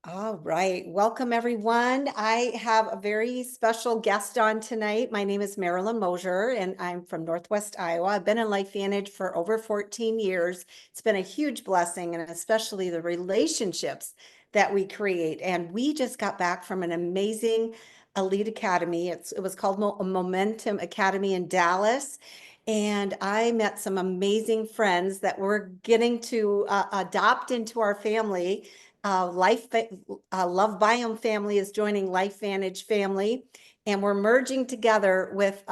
All right. Welcome, everyone. I have a very special guest on tonight. My name is Marilyn Mosier, and I'm from Northwest Iowa. I've been in LifeVantage for over 14 years. It's been a huge blessing, and especially the relationships that we create. And we just got back from an amazing Elite Academy. It was called Momentum Academy in Dallas. And I met some amazing friends that we're getting to adopt into our family. Love Biome family is joining LifeVantage family, and we're merging together with,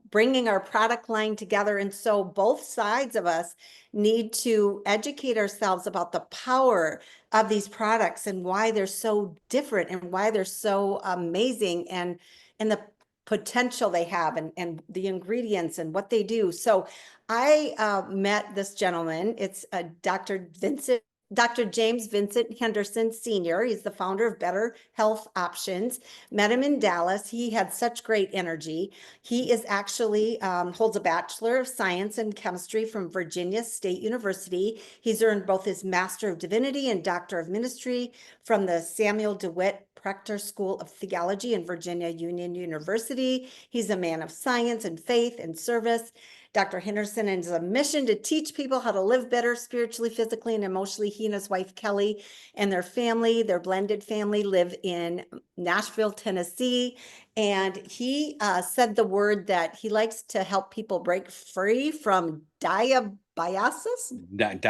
bringing our product line together. And so both sides of us need to educate ourselves about the power of these products and why they're so different and why they're so amazing and the potential they have and the ingredients and what they do. So I met this gentleman. It's Dr. James Vincent Henderson, Sr. He's the founder of Better Health Options. Met him in Dallas. He had such great energy. He is actually holds a Bachelor of Science in Chemistry from Virginia State University. He's earned both his Master of Divinity and Doctor of Ministry from the Samuel DeWitt Proctor School of Theology in Virginia Union University. He's a man of science and faith and service. Dr. Henderson has a mission to teach people how to live better spiritually, physically, and emotionally. He and his wife, Kelly, and their family, their blended family, live in Nashville, Tennessee. And he said the word that he likes to help people break free from diabetes. Dysbiosis. That's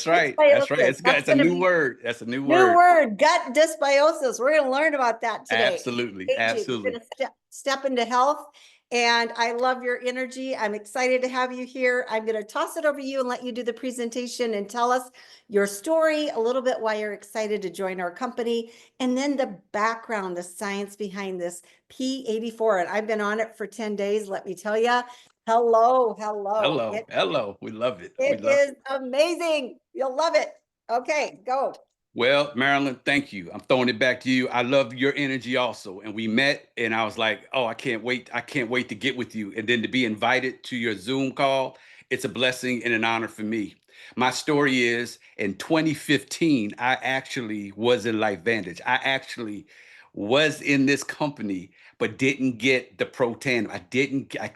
right. That's right. Dysbiosis. It's a new word. That's a new New word. word, gut dysbiosis. We're going to learn about that today. Absolutely. Aging. We're Absolutely. going to step into health. And I love your energy. I'm excited to have you here. I'm going to toss it over to you and let you do the presentation and tell us your story, a little bit why you're excited to join our company, and then the background, the science behind this P84. And I've been on it for 10 days. Let me tell you, hello. Hello. Hello. We love it. We It love is it. amazing. You'll love it. Okay, go. Well, Marilyn, thank you. I'm throwing it back to you. I love your energy also. And we met and I was like, oh, I can't wait. I can't wait to get with you. And then to be invited to your Zoom call, it's a blessing and an honor for me. My story is in 2015, I actually was in LifeVantage. I actually was in this company, but didn't get the pro tandem. I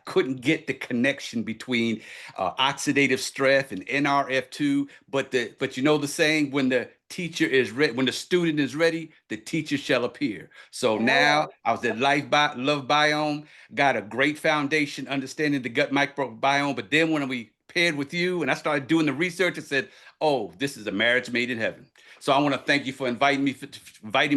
couldn't get the connection between oxidative stress and NRF2. But you know the saying, when the teacher is ready, when the student is ready, the teacher shall appear. So now I was at Love Biome, got a great foundation understanding the gut microbiome. But then when we paired with you and I started doing the research, I said, oh, this is a marriage made in heaven. So I want to thank you for inviting me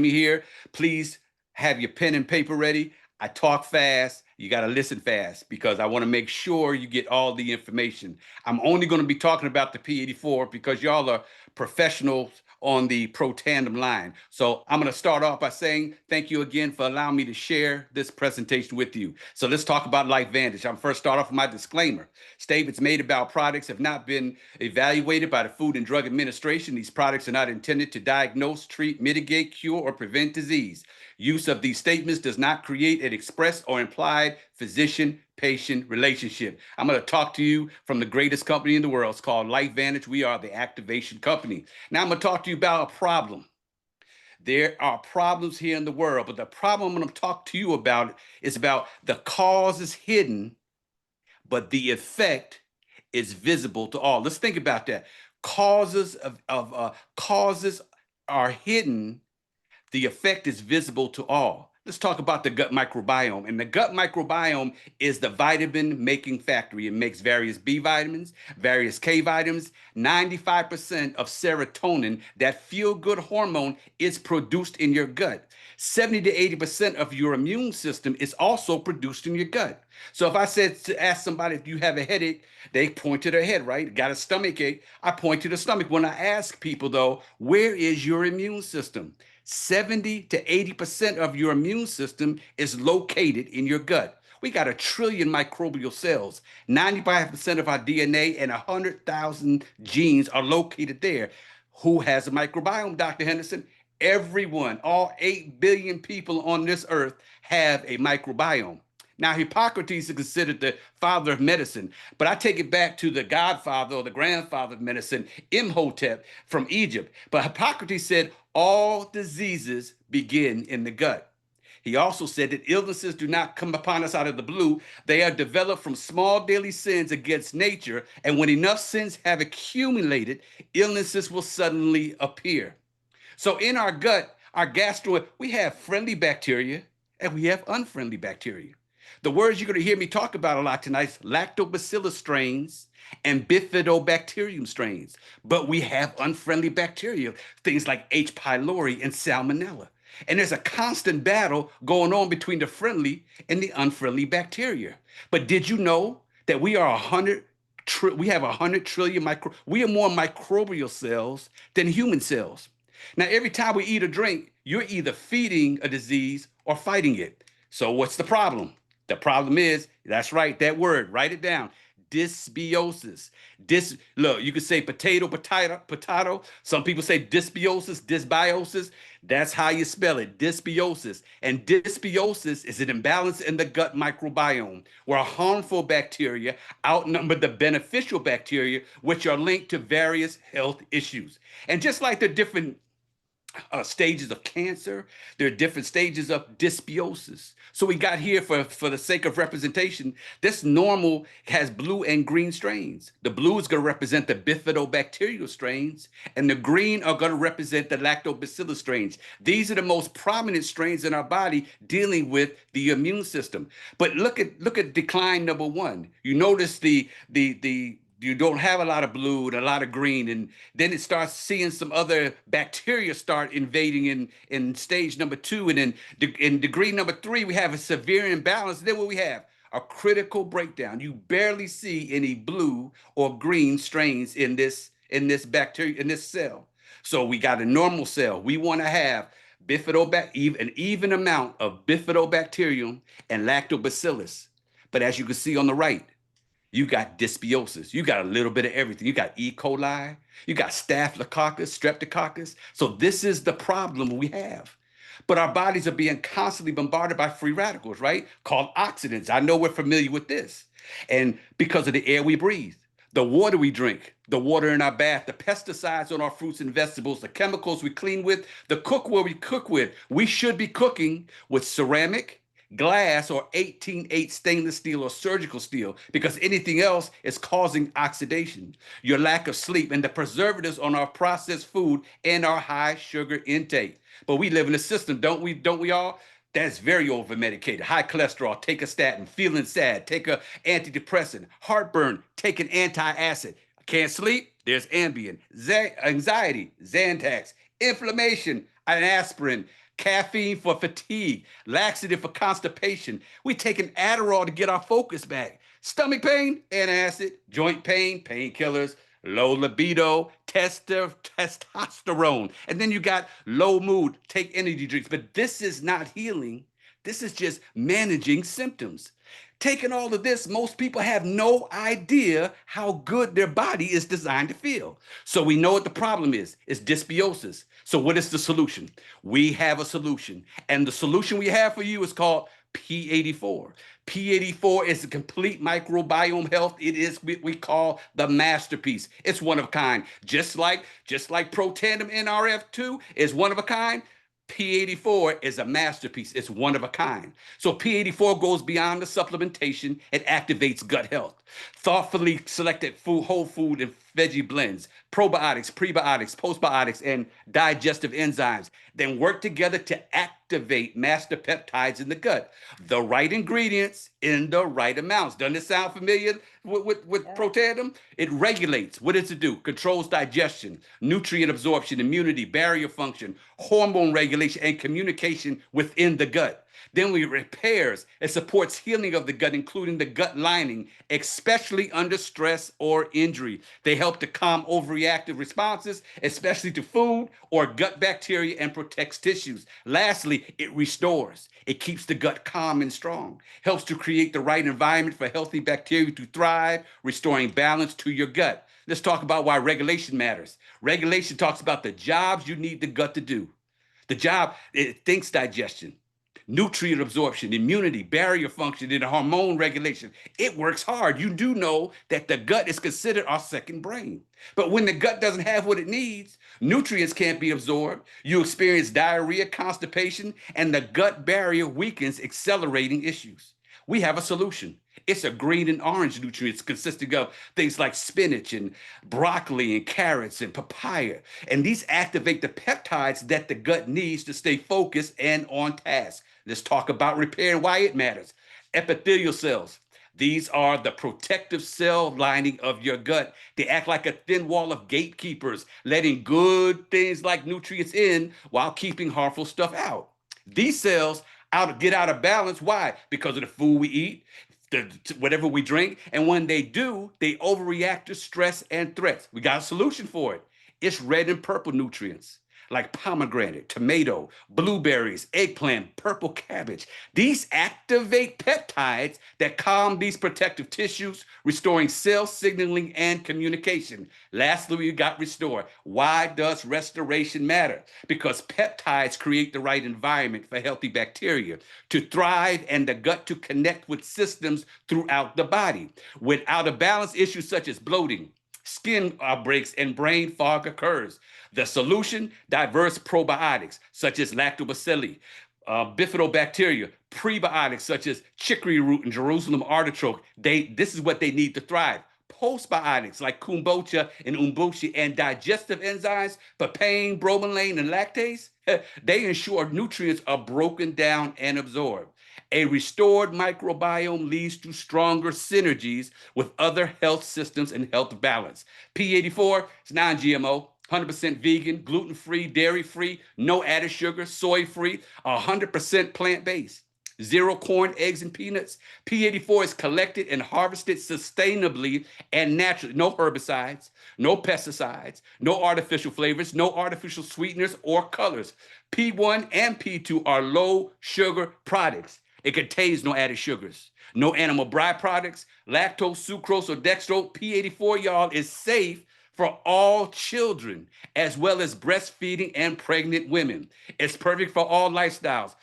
here. Please have your pen and paper ready. I talk fast. You got to listen fast because I want to make sure you get all the information. I'm only going to be talking about the P84 because y'all are professionals on the Pro Tandem line. So I'm going to start off by saying thank you again for allowing me to share this presentation with you. So let's talk about LifeVantage. I'm first start off with my disclaimer. Statements made about products have not been evaluated by the Food and Drug Administration. These products are not intended to diagnose, treat, mitigate, cure, or prevent disease. Use of these statements does not create an express or implied physician-patient relationship. I'm going to talk to you from the greatest company in the world. It's called LifeVantage. We are the activation company. Now I'm going to talk to you about a problem. There are problems here in the world, but the problem I'm going to talk to you about is about the cause is hidden, but the effect is visible to all. Let's think about that. Causes are hidden, the effect is visible to all. Let's talk about the gut microbiome. And the gut microbiome is the vitamin making factory. It makes various B vitamins, various K vitamins. 95% of serotonin, that feel good hormone, is produced in your gut. 70 to 80% of your immune system is also produced in your gut. So if I said to ask somebody if you have a headache, they point to their head, right? Got a stomach ache, I point to the stomach. When I ask people though, where is your immune system? 70 to 80% of your immune system is located in your gut. We got 1 trillion microbial cells. 95% of our DNA and 100,000 genes are located there. Who has a microbiome, Dr. Henderson? Everyone, all 8 billion people on this earth have a microbiome. Now, Hippocrates is considered the father of medicine, but I take it back to the godfather or the grandfather of medicine, Imhotep from Egypt. But Hippocrates said all diseases begin in the gut. He also said that illnesses do not come upon us out of the blue. They are developed from small daily sins against nature. And when enough sins have accumulated, illnesses will suddenly appear. So in our gut, our gastro, we have friendly bacteria and we have unfriendly bacteria. The words you're going to hear me talk about a lot tonight is lactobacillus strains and bifidobacterium strains. But we have unfriendly bacteria, things like H. pylori and salmonella. And there's a constant battle going on between the friendly and the unfriendly bacteria. But did you know that we are 100 we have 100 trillion we are more microbial cells than human cells. Now, every time we eat or drink, you're either feeding a disease or fighting it. So what's the problem? The problem is, that's right, that word, write it down. Dysbiosis. Look, you could say potato. Some people say dysbiosis. That's how you spell it, dysbiosis. And dysbiosis is an imbalance in the gut microbiome where harmful bacteria outnumber the beneficial bacteria, which are linked to various health issues. And just like the different stages of cancer, there are different stages of dysbiosis. So we got here for the sake of representation, this normal has blue and green strains. The blue is going to represent the bifidobacterial strains, and the green are going to represent the lactobacillus strains. These are the most prominent strains in our body dealing with the immune system. But look at decline number one. You notice the you don't have a lot of blue and a lot of green, and then it starts seeing some other bacteria start invading in stage number two, and then in degree number three, we have a severe imbalance. Then what we have? A critical breakdown. You barely see any blue or green strains in this bacteria, in this cell. So we got a normal cell. We want to have an even amount of bifidobacterium and lactobacillus. But as you can see on the right, you got dysbiosis. You got a little bit of everything. You got E. coli. You got staphylococcus, streptococcus. So this is the problem we have. But our bodies are being constantly bombarded by free radicals, right? Called oxidants. I know we're familiar with this. And because of the air we breathe, the water we drink, the water in our bath, the pesticides on our fruits and vegetables, the chemicals we clean with, the cookware we cook with, we should be cooking with ceramic, glass, or 18-8 stainless steel or surgical steel, because anything else is causing oxidation, your lack of sleep, and the preservatives on our processed food and our high sugar intake. But we live in a system, don't we all? That's very over medicated. High cholesterol, take a statin. Feeling sad, take a antidepressant. Heartburn, take an antacid. Can't sleep, there's Ambien. Anxiety, Xanax. Inflammation, an aspirin. Caffeine for fatigue, laxative for constipation. We take an Adderall to get our focus back. Stomach pain, antacid. Joint pain, painkillers. Low libido, testosterone. And then you got low mood, take energy drinks. But this is not healing. This is just managing symptoms. Taking all of this, most people have no idea how good their body is designed to feel. So we know what the problem is. It's dysbiosis. So what is the solution? We have a solution. And the solution we have for you is called P84. P84 is a complete microbiome health. It is what we call the masterpiece. It's one of a kind. Just like Protandim NRF2 is one of a kind, P84 is a masterpiece. It's one of a kind. So P84 goes beyond the supplementation. It activates gut health. Thoughtfully selected whole food and veggie blends, probiotics, prebiotics, postbiotics, and digestive enzymes then work together to activate master peptides in the gut. The right ingredients in the right amounts. Doesn't it sound familiar with Protandim? It regulates. What does it do? Controls digestion, nutrient absorption, immunity, barrier function, hormone regulation, and communication within the gut. Then we repairs. It supports healing of the gut, including the gut lining, especially under stress or injury. They help to calm overreactive responses, especially to food or gut bacteria, and protects tissues. Lastly, it restores. It keeps the gut calm and strong, helps to create the right environment for healthy bacteria to thrive, restoring balance to your gut. Let's talk about why regulation matters. Regulation talks about the jobs you need the gut to do. The job, it thinks digestion. nutrient absorption, immunity, barrier function, and hormone regulation. It works hard. You do know that the gut is considered our second brain. But when the gut doesn't have what it needs, nutrients can't be absorbed. You experience diarrhea, constipation, and the gut barrier weakens, accelerating issues. We have a solution. It's a green and orange nutrients consisting of things like spinach and broccoli and carrots and papaya. And these activate the peptides that the gut needs to stay focused and on task. Let's talk about repair and why it matters. Epithelial cells. These are the protective cell lining of your gut. They act like a thin wall of gatekeepers, letting good things like nutrients in while keeping harmful stuff out. These cells get out of balance. Why? Because of the food we eat, whatever we drink. And when they do, they overreact to stress and threats. We got a solution for it. It's red and purple nutrients like pomegranate, tomato, blueberries, eggplant, purple cabbage. These activate peptides that calm these protective tissues, restoring cell signaling and communication. Lastly, we got restore. Why does restoration matter? Because peptides create the right environment for healthy bacteria to thrive and the gut to connect with systems throughout the body. Without a balance, issues such as bloating, skin outbreaks, and brain fog occurs. The solution, diverse probiotics such as lactobacilli, bifidobacteria, prebiotics such as chicory root and Jerusalem artichoke. This is what they need to thrive. Postbiotics like kombucha and umbushi, and digestive enzymes, papain, bromelain, and lactase, they ensure nutrients are broken down and absorbed. A restored microbiome leads to stronger synergies with other health systems and health balance. P84 is non-GMO, 100% vegan, gluten-free, dairy-free, no added sugar, soy-free, 100% plant-based. Zero corn, eggs, and peanuts. P84 is collected and harvested sustainably and naturally. No herbicides, no pesticides, no artificial flavors, no artificial sweeteners or colors. P1 and P2 are low sugar products. It contains no added sugars, no animal byproducts, lactose, sucrose, or dextrose. P84, y'all, is safe for all children, as well as breastfeeding and pregnant women. It's perfect for all lifestyles.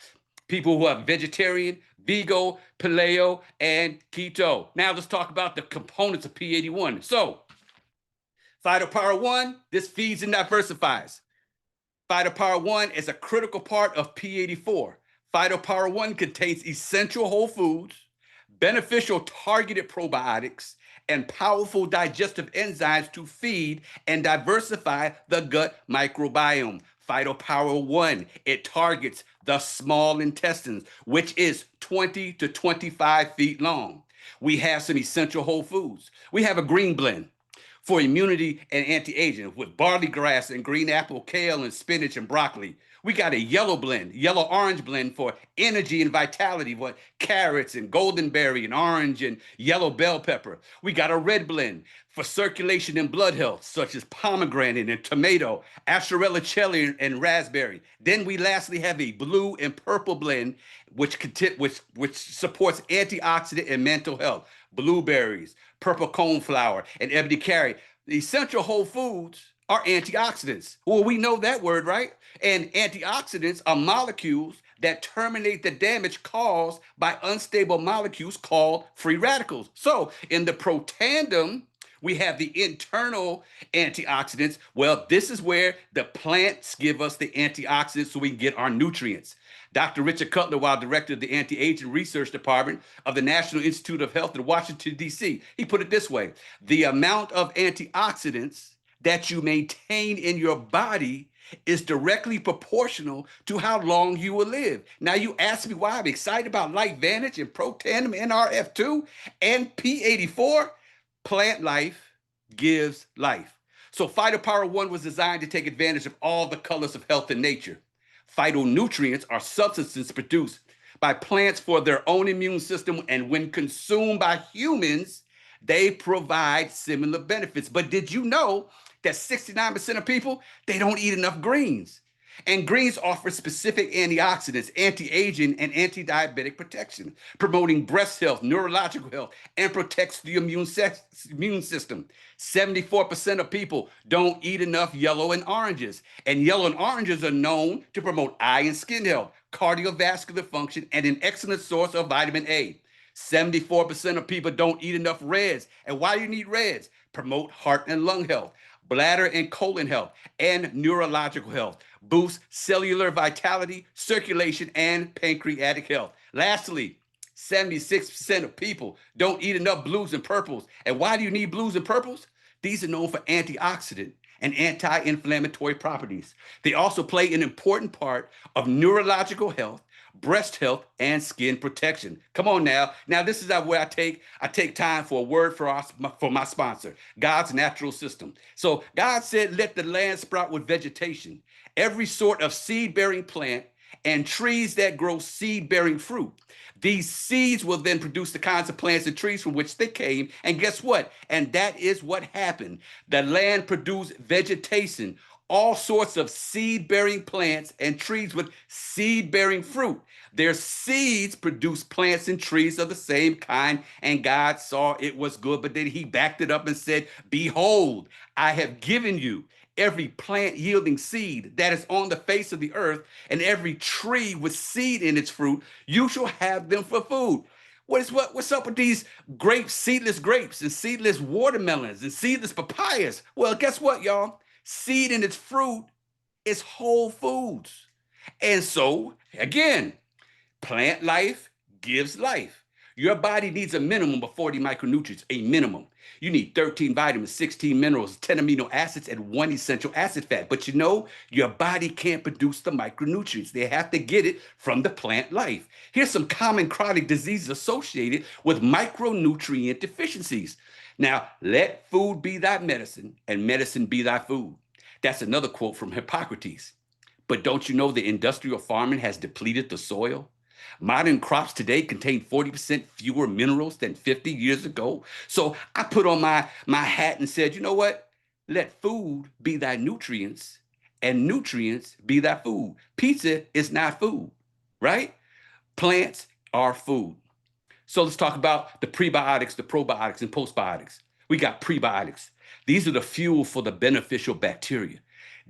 People who are vegetarian, vegan, paleo, and keto. Now let's talk about the components of P81. So, Phytopower 1, this feeds and diversifies. Phytopower 1 is a critical part of P84. Phytopower 1 contains essential whole foods, beneficial targeted probiotics, and powerful digestive enzymes to feed and diversify the gut microbiome. Phytopower 1, it targets the small intestines, which is 20 to 25 feet long. We have some essential whole foods. We have a green blend for immunity and anti-aging with barley grass and green apple, kale, and spinach and broccoli. We got a yellow blend, yellow-orange blend for energy and vitality with carrots and golden berry and orange and yellow bell pepper. We got a red blend for circulation and blood health, such as pomegranate and tomato, astrella cherry and raspberry. Then we lastly have a blue and purple blend, which supports antioxidant and mental health. Blueberries, purple coneflower, and ebony carrot. The essential whole foods are antioxidants. Well, we know that word, right? And antioxidants are molecules that terminate the damage caused by unstable molecules called free radicals. So in the protandem, we have the internal antioxidants. Well, this is where the plants give us the antioxidants so we can get our nutrients. Dr. Richard Cutler, while director of the Anti-Aging Research Department of the National Institute of Health in Washington, D.C., he put it this way: the amount of antioxidants that you maintain in your body is directly proportional to how long you will live. Now, you ask me why I'm excited about Life Vantage and Protandim NRF2 and P84. Plant life gives life. So Phytopower 1 was designed to take advantage of all the colors of health in nature. Phytonutrients are substances produced by plants for their own immune system, and when consumed by humans, they provide similar benefits. But did you know that 69% of people, they don't eat enough greens? And greens offer specific antioxidants, anti-aging, and anti-diabetic protection, promoting breast health, neurological health, and protects the immune system. 74% of people don't eat enough yellow and oranges. And yellow and oranges are known to promote eye and skin health, cardiovascular function, and an excellent source of vitamin A. 74% of people don't eat enough reds. And why do you need reds? Promote heart and lung health, bladder and colon health, and neurological health, boost cellular vitality, circulation, and pancreatic health. Lastly, 76% of people don't eat enough blues and purples. And why do you need blues and purples? These are known for antioxidant and anti-inflammatory properties. They also play an important part of neurological health, breast health, and skin protection. Come on now. Now this is where I take time for a word for my sponsor, God's natural system. So God said, let the land sprout with vegetation, every sort of seed-bearing plant, and trees that grow seed-bearing fruit. These seeds will then produce the kinds of plants and trees from which they came. And guess what? And that is what happened. The land produced vegetation, all sorts of seed-bearing plants and trees with seed-bearing fruit. Their seeds produce plants and trees of the same kind, and God saw it was good. But then he backed it up and said, behold, I have given you every plant yielding seed that is on the face of the earth, and every tree with seed in its fruit, you shall have them for food. What's up with these grapes, seedless grapes, and seedless watermelons, and seedless papayas? Well, guess what, y'all? Seed in its fruit is whole foods. And so, again, plant life gives life. Your body needs a minimum of 40 micronutrients, a minimum. You need 13 vitamins, 16 minerals, 10 amino acids, and 1 essential acid fat. But you know, your body can't produce the micronutrients. They have to get it from the plant life. Here's some common chronic diseases associated with micronutrient deficiencies. Now, let food be thy medicine, and medicine be thy food. That's another quote from Hippocrates. But don't you know the industrial farming has depleted the soil? Modern crops today contain 40% fewer minerals than 50 years ago. So I put on my hat and said, you know what? Let food be thy nutrients and nutrients be thy food. Pizza is not food, right? Plants are food. So let's talk about the prebiotics, the probiotics, and postbiotics. We got prebiotics. These are the fuel for the beneficial bacteria.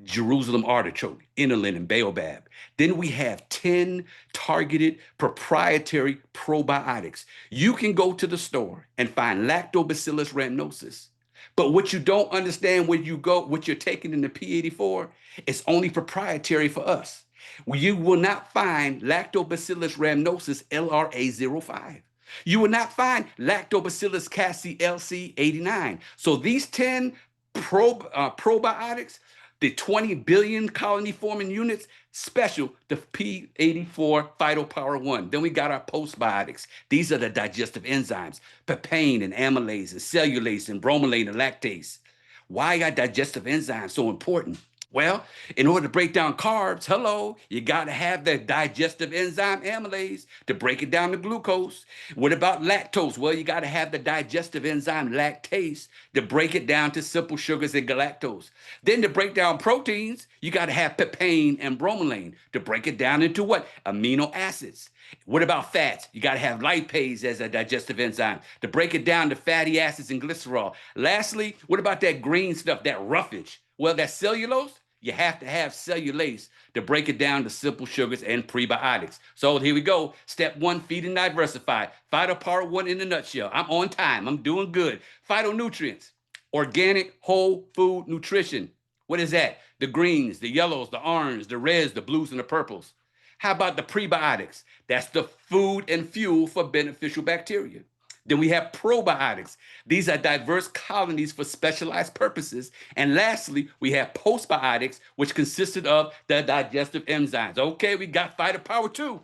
Jerusalem artichoke, inulin, and baobab. Then we have 10 targeted proprietary probiotics. You can go to the store and find Lactobacillus rhamnosus. But what you don't understand when you go, what you're taking in the P84, is only proprietary for us. You will not find Lactobacillus rhamnosus LRA05. You will not find Lactobacillus casei LC89. So these 10 probiotics, the 20 billion colony forming units, special to P84 Phytopower 1. Then we got our postbiotics. These are the digestive enzymes, papain and amylase and cellulase and bromelain and lactase. Why are digestive enzymes so important? Well, in order to break down carbs, you got to have the digestive enzyme amylase to break it down to glucose. What about lactose? Well, you got to have the digestive enzyme lactase to break it down to simple sugars and galactose. Then to break down proteins, you got to have papain and bromelain to break it down into what? Amino acids. What about fats? You got to have lipase as a digestive enzyme to break it down to fatty acids and glycerol. Lastly, what about that green stuff, that roughage? Well, that cellulose, you have to have cellulase to break it down to simple sugars and prebiotics. So here we go. Step 1, feed and diversify. Phytopower 1 in a nutshell. I'm on time. I'm doing good. Phytonutrients, organic whole food nutrition. What is that? The greens, the yellows, the orange, the reds, the blues, and the purples. How about the prebiotics? That's the food and fuel for beneficial bacteria. Then we have probiotics. These are diverse colonies for specialized purposes. And lastly, we have postbiotics, which consisted of the digestive enzymes. Okay, we got Phytopower 2.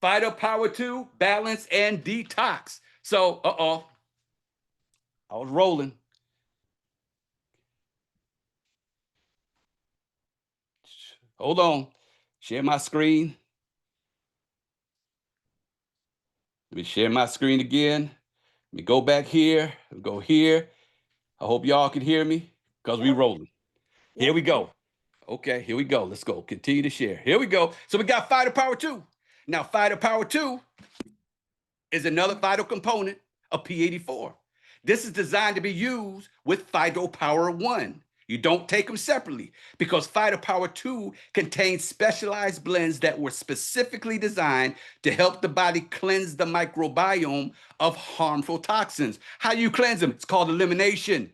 Phytopower 2, balance and detox. So, I was rolling. Hold on. Share my screen. Let me share my screen again. Let me go back here, go here. I hope y'all can hear me because we rolling. Here we go. Okay, here we go. Let's go. Continue to share. Here we go. So we got Fighter Power 2. Now, Fighter Power 2 is another vital component of P84. This is designed to be used with Phyto Power 1. You don't take them separately because Phyto Power 2 contains specialized blends that were specifically designed to help the body cleanse the microbiome of harmful toxins. How do you cleanse them? It's called elimination.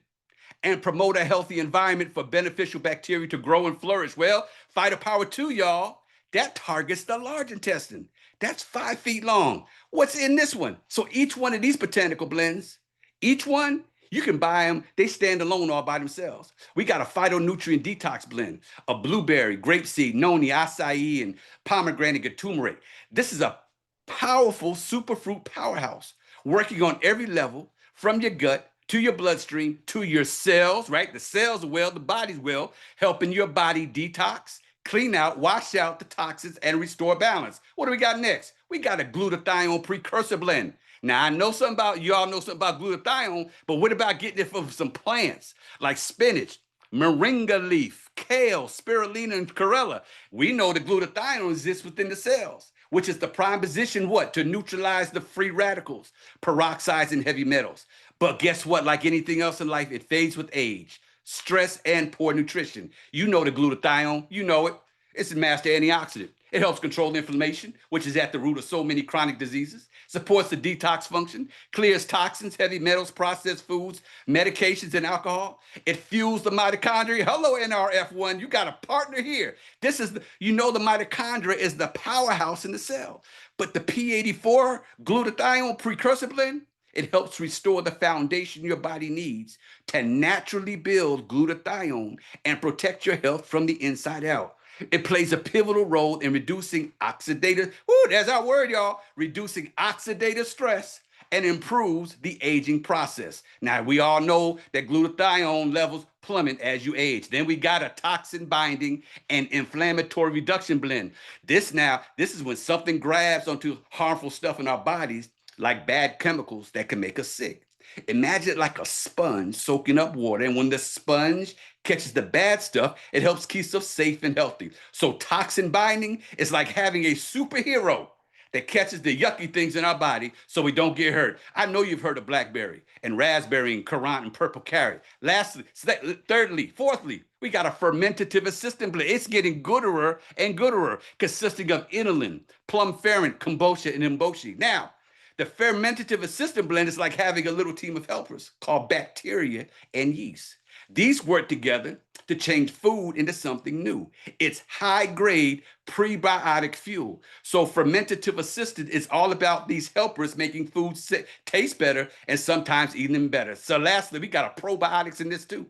And promote a healthy environment for beneficial bacteria to grow and flourish. Well, Phyto Power 2, y'all, that targets the large intestine. That's 5 feet long. What's in this one? So each one of these botanical blends, each one, you can buy them. They stand alone all by themselves. We got a phytonutrient detox blend, a blueberry, grapeseed, noni, acai, and pomegranate and turmeric. This is a powerful superfruit powerhouse working on every level from your gut to your bloodstream, to your cells, right? The cells are well, the body's well, helping your body detox, clean out, wash out the toxins, and restore balance. What do we got next? We got a glutathione precursor blend. Now, I know something about, you all know something about glutathione, but what about getting it from some plants like spinach, moringa leaf, kale, spirulina, and chlorella? We know the glutathione exists within the cells, which is the prime position, what? To neutralize the free radicals, peroxides, and heavy metals. But guess what? Like anything else in life, it fades with age, stress, and poor nutrition. You know the glutathione, you know it. It's a master antioxidant. It helps control inflammation, which is at the root of so many chronic diseases, supports the detox function, clears toxins, heavy metals, processed foods, medications, and alcohol. It fuels the mitochondria. Hello, NRF1, you got a partner here. This is, you know, the mitochondria is the powerhouse in the cell. But the P84 glutathione precursor blend, it helps restore the foundation your body needs to naturally build glutathione and protect your health from the inside out. It plays a pivotal role in reducing oxidative, there's our word, y'all, reducing oxidative stress and improves the aging process. Now, we all know that glutathione levels plummet as you age. Then we got a toxin binding and inflammatory reduction blend. This is when something grabs onto harmful stuff in our bodies, like bad chemicals that can make us sick. Imagine it like a sponge soaking up water, and when the sponge catches the bad stuff, it helps keep us safe and healthy. So toxin binding is like having a superhero that catches the yucky things in our body so we don't get hurt. I know you've heard of blackberry and raspberry and currant and purple carrot. Fourthly, we got a fermentative assistant blend. It's getting gooder and gooder, consisting of inulin, plumferrin, kombucha, and emboshi. Now, the fermentative assistant blend is like having a little team of helpers called bacteria and yeast. These work together to change food into something new. It's high-grade prebiotic fuel. So fermentative assistant is all about these helpers making food taste better and sometimes eating them better. So lastly, we got a probiotics in this too.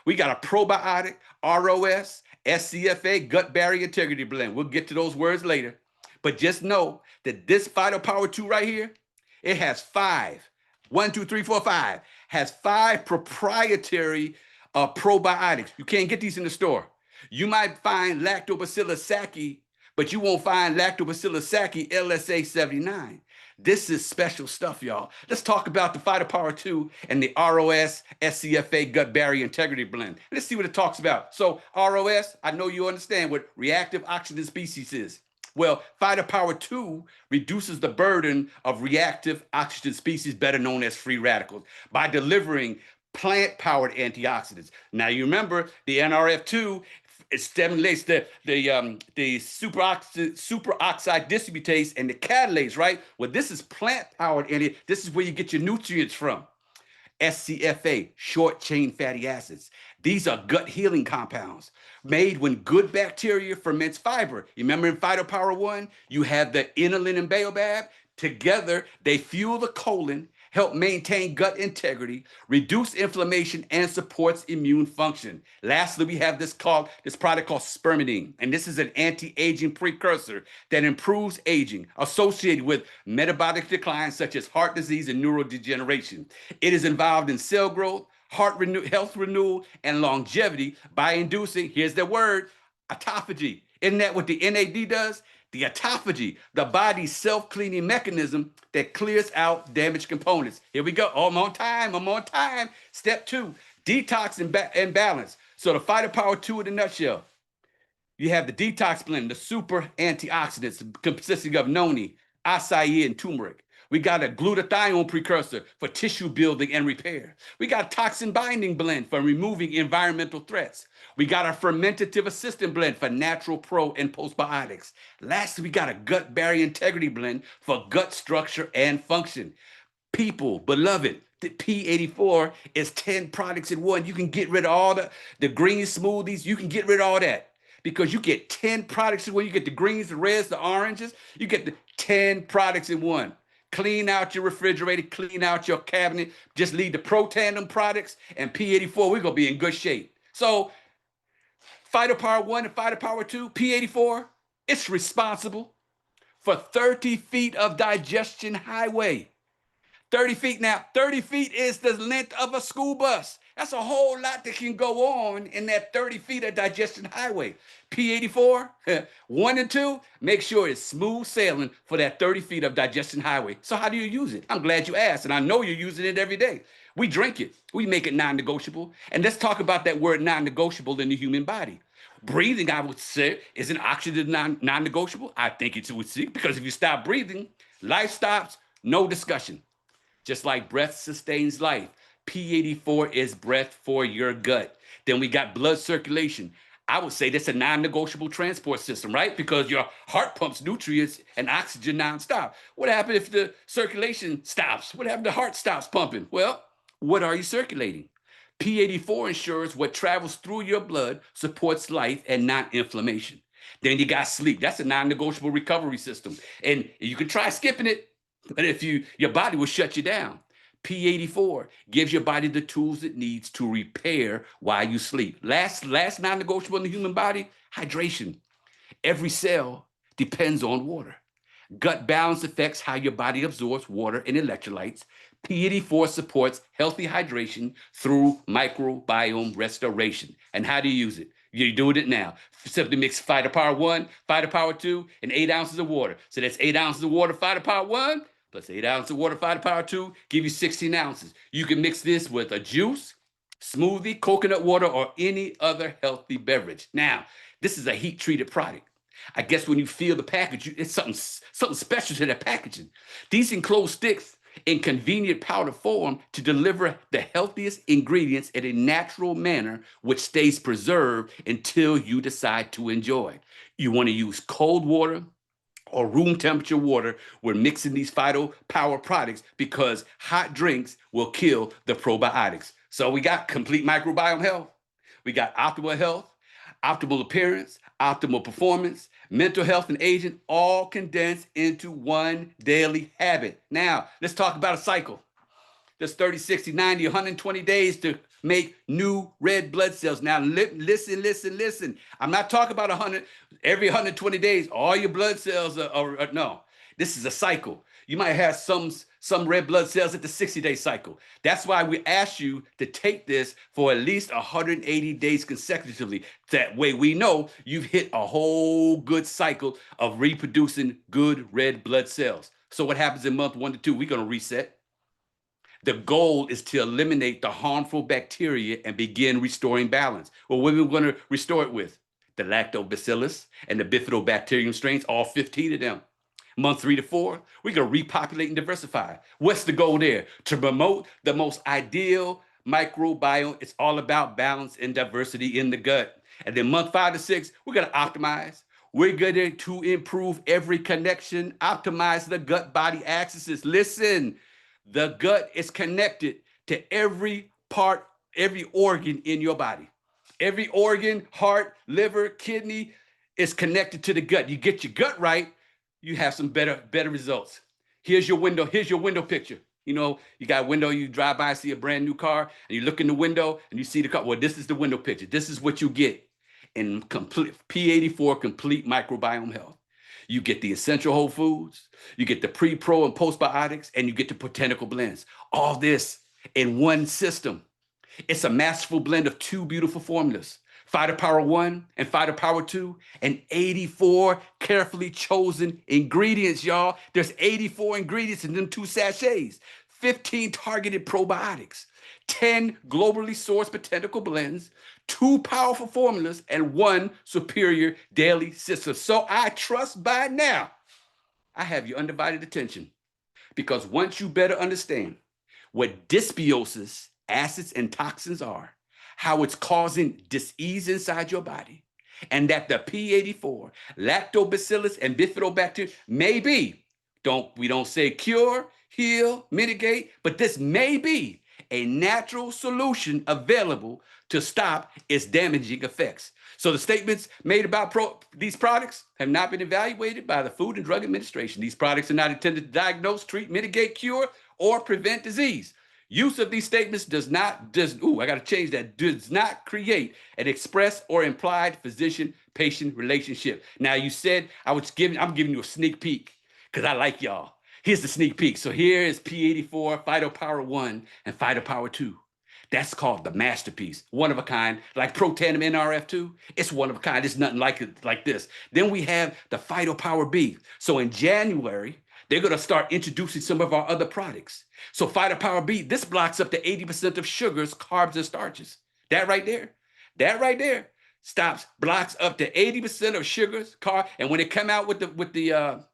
We got a probiotic, ROS, SCFA, gut barrier integrity blend. We'll get to those words later. But just know that this Phyto Power 2 right here, it has 5 proprietary probiotics. You can't get these in the store. You might find Lactobacillus sakyi, but you won't find Lactobacillus sakyi LSA 79. This is special stuff, y'all. Let's talk about the Phyto Power 2 and the ROS SCFA gut barrier integrity blend. Let's see what it talks about. So ROS, I know you understand what reactive oxygen species is. Well, Phyto Power 2 reduces the burden of reactive oxygen species, better known as free radicals, by delivering plant-powered antioxidants. Now, you remember the NRF2, it stimulates the superoxide dismutase and the catalase, right? Well, this is plant-powered, and this is where you get your nutrients from. SCFA, short-chain fatty acids. These are gut healing compounds made when good bacteria ferments fiber. You remember in Phyto Power 1, you have the inulin and baobab. Together, they fuel the colon, help maintain gut integrity, reduce inflammation, and supports immune function. Lastly, we have this product called spermidine, and this is an anti-aging precursor that improves aging associated with metabolic decline such as heart disease and neurodegeneration. It is involved in cell growth, health renewal, and longevity by inducing, here's the word, autophagy. Isn't that what the NAD does? The autophagy, the body's self-cleaning mechanism that clears out damaged components. Here we go. Oh, I'm on time. Step 2, detox and balance. So the Phyto Power 2 in a nutshell. You have the detox blend, the super antioxidants consisting of noni, acai, and turmeric. We got a glutathione precursor for tissue building and repair. We got a toxin binding blend for removing environmental threats. We got our fermentative assistant blend for natural pro and postbiotics. Lastly, we got a gut barrier integrity blend for gut structure and function. People, beloved, the P84 is 10 products in one. You can get rid of all the green smoothies. You can get rid of all that because you get 10 products in one. You get the greens, the reds, the oranges. You get the 10 products in one. Clean out your refrigerator, clean out your cabinet. Just leave the Pro Tandem products and P84. We're going to be in good shape. So, Fighter Power 1 and Fighter Power 2, P84, it's responsible for 30 feet of digestion highway. 30 feet now. 30 feet is the length of a school bus. That's a whole lot that can go on in that 30 feet of digestion highway. P84, 1 and 2, make sure it's smooth sailing for that 30 feet of digestion highway. So how do you use it? I'm glad you asked, and I know you're using it every day. We drink it. We make it non-negotiable. And let's talk about that word non-negotiable in the human body. Breathing, I would say, is an oxygen non-negotiable. I think it would see, because if you stop breathing, life stops, no discussion. Just like breath sustains life, P84 is breath for your gut. Then we got blood circulation. I would say that's a non-negotiable transport system, right? Because your heart pumps nutrients and oxygen nonstop. What happens if the circulation stops? What happens if the heart stops pumping? Well, what are you circulating? P84 ensures what travels through your blood supports life and not inflammation. Then you got sleep. That's a non-negotiable recovery system. And you can try skipping it, but if your body will shut you down. P84 gives your body the tools it needs to repair while you sleep. Last non-negotiable in the human body, hydration. Every cell depends on water. Gut balance affects how your body absorbs water and electrolytes. P84 supports healthy hydration through microbiome restoration. And how do you use it? You're doing it now. Simply mix Fighter Power 1, Fighter Power 2, and 8 ounces of water. So that's 8 ounces of water, Fighter Power 1, plus 8 ounces of water, Fighter Power 2, give you 16 ounces. You can mix this with a juice, smoothie, coconut water, or any other healthy beverage. Now, this is a heat-treated product. I guess when you feel the package, it's something special to that packaging. These enclosed sticks in convenient powder form to deliver the healthiest ingredients in a natural manner, which stays preserved until you decide to enjoy. You want to use cold water or room temperature water when mixing these Phyto Power products, because hot drinks will kill the probiotics. So we got complete microbiome health. We got optimal health, optimal appearance, optimal performance, mental health, and aging, all condensed into one daily habit. Now, let's talk about a cycle. There's 30, 60, 90, 120 days to make new red blood cells. Now, listen. I'm not talking about 100, every 120 days, all your blood cells are no. This is a cycle. You might have some red blood cells at the 60-day cycle. That's why we ask you to take this for at least 180 days consecutively. That way we know you've hit a whole good cycle of reproducing good red blood cells. So what happens in month 1 to 2? We're going to reset. The goal is to eliminate the harmful bacteria and begin restoring balance. Well, what are we going to restore it with? The lactobacillus and the bifidobacterium strains, all 15 of them. Month 3 to 4, we're going to repopulate and diversify. What's the goal there? To promote the most ideal microbiome. It's all about balance and diversity in the gut. And then month 5 to 6, we're going to optimize. We're going to improve every connection, optimize the gut-body axis. Listen, the gut is connected to every part, every organ in your body. Every organ, heart, liver, kidney is connected to the gut. You get your gut right, you have some better results. Here's your window picture. You know, you got a window, you drive by, see a brand new car, and you look in the window and you see the car. Well, this is the window picture. This is what you get in complete P84 complete microbiome health. You get the essential whole foods, you get the pre, pro, and postbiotics, and you get the botanical blends. All this in one system. It's a masterful blend of 2 beautiful formulas. Fighter Power 1 and Fighter Power 2, and 84 carefully chosen ingredients, y'all. There's 84 ingredients in them 2 sachets, 15 targeted probiotics, 10 globally sourced botanical blends, 2 powerful formulas, and 1 superior daily system. So I trust by now I have your undivided attention, because once you better understand what dysbiosis, acids, and toxins are, how it's causing disease inside your body, and that the P84, lactobacillus, and bifidobacteria may be, we don't say cure, heal, mitigate, but this may be a natural solution available to stop its damaging effects. So the statements made about these products have not been evaluated by the Food and Drug Administration. These products are not intended to diagnose, treat, mitigate, cure, or prevent disease. Use of these statements does not create an express or implied physician-patient relationship. Now, you said I'm giving you a sneak peek because I like y'all. Here's the sneak peek. So here is P84, Phytopower 1, and Phytopower 2. That's called the masterpiece, one of a kind, like Protandim NRF2. It's one of a kind. It's nothing like it like this. Then we have the Phytopower B. So in January, they're going to start introducing some of our other products. So Phytopower B, this blocks up to 80% of sugars, carbs, and starches. That right there blocks up to 80% of sugars, carbs. And when they come out with the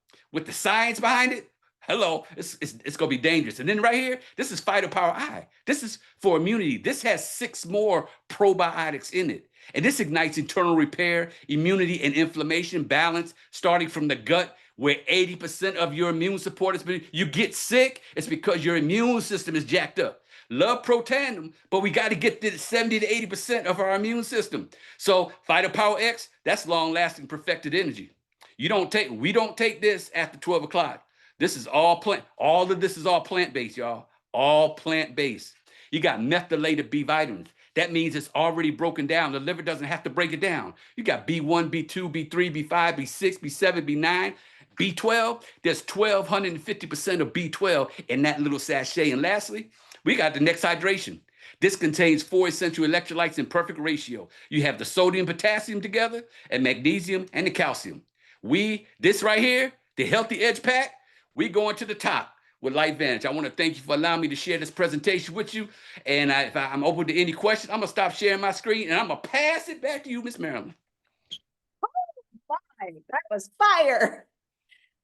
science behind it, hello, it's gonna be dangerous. And then right here, this is Phytopower I. This is for immunity. This has 6 more probiotics in it. And this ignites internal repair, immunity, and inflammation balance, starting from the gut, where 80% of your immune support is been. You get sick, it's because your immune system is jacked up. Love Protandim, but we got to get to 70 to 80% of our immune system. So Phytopower X, that's long-lasting perfected energy. We don't take this after 12 o'clock. This is all plant. All of this is all plant-based, y'all. All plant-based. You got methylated B vitamins. That means it's already broken down. The liver doesn't have to break it down. You got B1, B2, B3, B5, B6, B7, B9, B12. There's 1,250% of B12 in that little sachet. And lastly, we got the next hydration. This contains 4 essential electrolytes in perfect ratio. You have the sodium, potassium together, and magnesium and the calcium. This right here, the Healthy Edge Pack, we going to the top with LifeVantage. I want to thank you for allowing me to share this presentation with you. And if I'm open to any questions, I'm going to stop sharing my screen and I'm going to pass it back to you, Miss Marilyn. That was fire.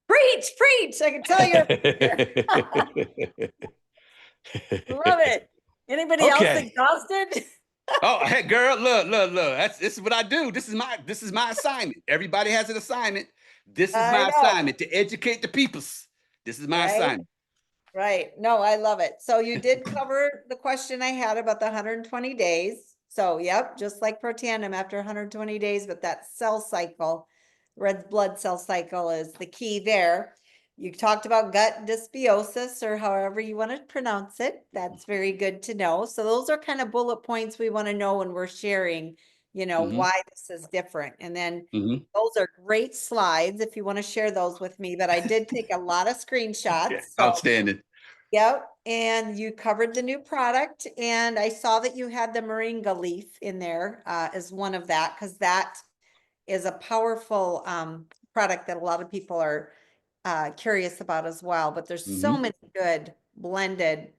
Preach, preach. I can tell you. Love it. Anybody else exhausted? Oh, hey, girl, look. This is what I do. This is my assignment. Everybody has an assignment. This is my assignment, to educate the peoples. This is my assignment. Right. No, I love it. So you did cover the question I had about the 120 days. So, yep, just like Protandim after 120 days, but that cell cycle, red blood cell cycle is the key there. You talked about gut dysbiosis, or however you want to pronounce it. That's very good to know. So those are kind of bullet points we want to know when we're sharing, why this is different. And then those are great slides if you want to share those with me, but I did take a lot of screenshots. So, outstanding. yep. And you covered the new product, and I saw that you had the moringa leaf in there as one of that, because that is a powerful product that a lot of people are curious about as well. But there's so many good blended,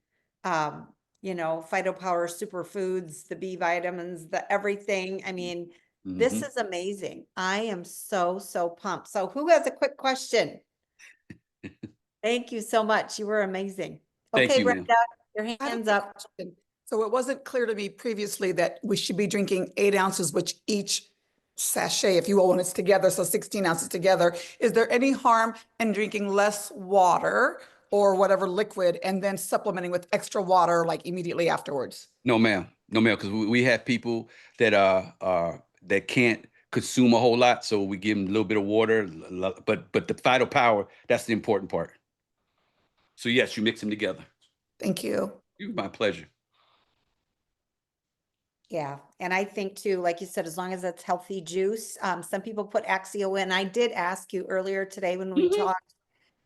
phytopower superfoods, the B vitamins, the everything. I mean, this is amazing. I am so pumped. So who has a quick question? Thank you so much. You were amazing. Thank Okay, you, Brenda, your hands up. So it wasn't clear to me previously that we should be drinking 8 ounces, which each sachet, if you will, when it's together, so 16 ounces together. Is there any harm in drinking less water or whatever liquid and then supplementing with extra water like immediately afterwards? No, ma'am. No, ma'am, because we have people that that can't consume a whole lot, so we give them a little bit of water. But the Phytopower, that's the important part. So yes, you mix them together. Thank you. My pleasure. Yeah, and I think too, like you said, as long as it's healthy juice, some people put Axio in. I did ask you earlier today when we talked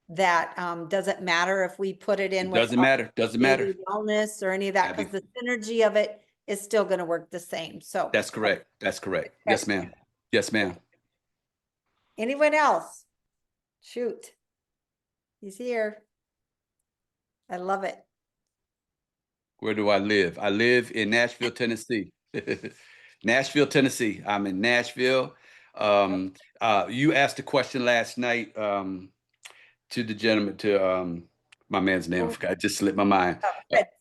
that does it matter if we put it in with Doesn't matter. wellness or any of that, because the synergy of it is still going to work the same. So that's correct. That's correct. Yes, ma'am. Yes, ma'am. Anyone else? Shoot. He's here. I love it. Where do I live? I live in Nashville, Tennessee. Nashville, Tennessee. I'm in Nashville. You asked a question last night to the gentleman, to my man's name. I Oh, forgot. It just slipped my mind.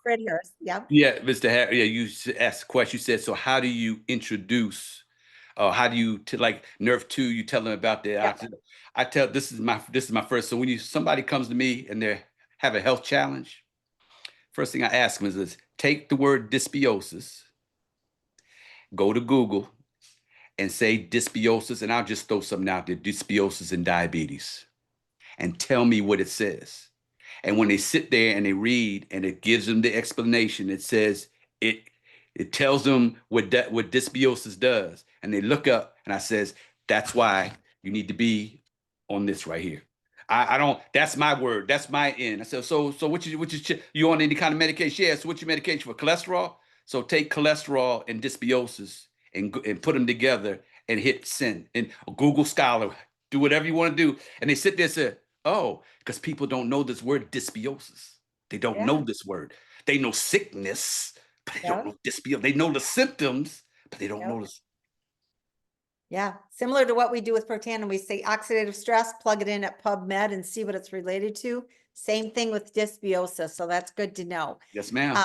Fred Harris. Yeah. Yeah, Mr. Harris. Yeah, you asked a question. You said, so how do you introduce? How do you like Nerf 2? You tell them about that. I tell this is my first. So when somebody comes to me and they have a health challenge, first thing I ask them is this: take the word dysbiosis, go to Google, and say dysbiosis, and I'll just throw something out there: dysbiosis and diabetes, and tell me what it says. And when they sit there and they read, and it gives them the explanation, it says it it tells them what dysbiosis does, and they look up, and I says that's why you need to be on this right here. I don't. That's my word. That's my end. I said so. You on any kind of medication? Yeah. So what's your medication for cholesterol? So take cholesterol and dysbiosis and put them together and hit send and Google Scholar. Do whatever you want to do, and they sit there and say, oh, because people don't know this word dysbiosis. They don't Yeah. know this word. They know sickness, but they don't know dysbiosis. They know the symptoms, but they don't know this. Yeah, similar to what we do with Protandim, we say oxidative stress, plug it in at PubMed and see what it's related to. Same thing with dysbiosis, so that's good to know. Yes, ma'am.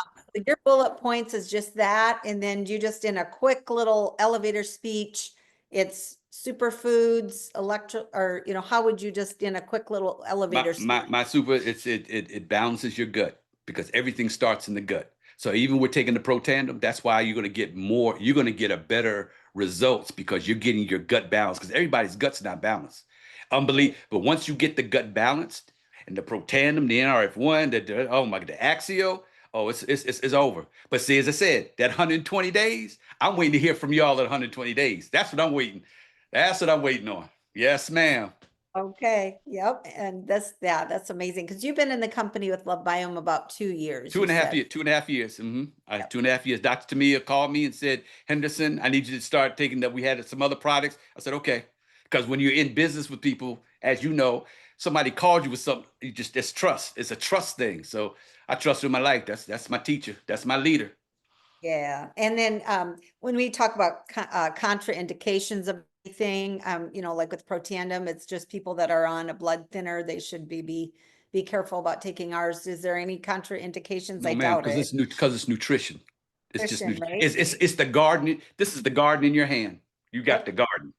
Your bullet points is just that, and then you just in a quick little elevator speech, it's superfoods, or how would you just in a quick little elevator speech? My super, it balances your gut because everything starts in the gut. So even we're taking the Protandim, that's why you're going to get more, you're going to get a better results because you're getting your gut balanced because everybody's gut's not balanced. Unbelievable. But once you get the gut balanced and the Protandim, the NRF1, oh my God, the Axio, oh, it's over. But see, as I said, that 120 days, I'm waiting to hear from y'all at 120 days. That's what I'm waiting. That's what I'm waiting on. Yes, ma'am. Okay, yep, and that's amazing because you've been in the company with Love Biome about 2 years, Two you and a half said. years. 2.5 years. 2.5 years. Dr. Tamia called me and said, Henderson, I need you to start taking that. We had some other products. I said, okay. Because when you're in business with people, as you know, somebody called you with something, it's trust. It's a trust thing. So I trust her in my life. That's my teacher. That's my leader. Yeah, and then when we talk about contraindications of anything, like with Protandim, it's just people that are on a blood thinner, they should be careful about taking ours. Is there any contraindications? No, I ma'am, doubt it. because it's nutrition. It's just Nutrition, right? it's the garden. This is the garden in your hand. You got the garden.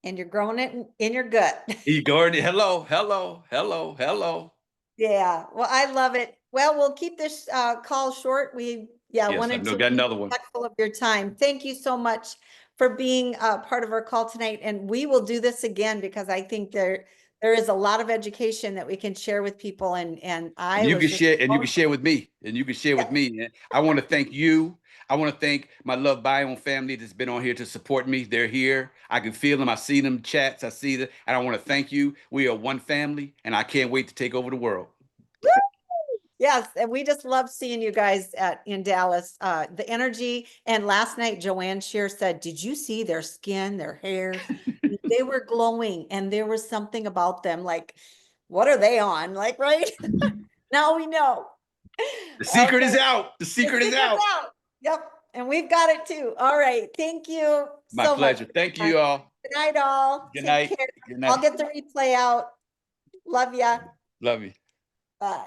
And you're growing it in your gut. You garden. Hello, hello, hello, hello. Yeah, well, I love it. Well, we'll keep this call short. Yes, wanted I've to got be another one. respectful of your time. Thank you so much for being part of our call tonight. And we will do this again because I think there is a lot of education that we can share with people. And I And you was can just share, and you can share with me, and you can share with me. And I want to thank you. I want to thank my Love Biome family that's been on here to support me. They're here. I can feel them. I see them chats. I see them. And I want to thank you. We are one family, and I can't wait to take over the world. Yes, and we just love seeing you guys in Dallas. The energy. And last night, Joanne Shear said, "Did you see their skin, their hair? They were glowing, and there was something about them. Like, what are they on? Like, right now we know. The secret is Okay, out. The the secret is secret's out. out. Yep, and we've got it too. All right, thank you My so much. pleasure. Thank you all. Good night, all. Good Take night. care. Good I'll night. get the replay out. Love ya. Love you. Bye.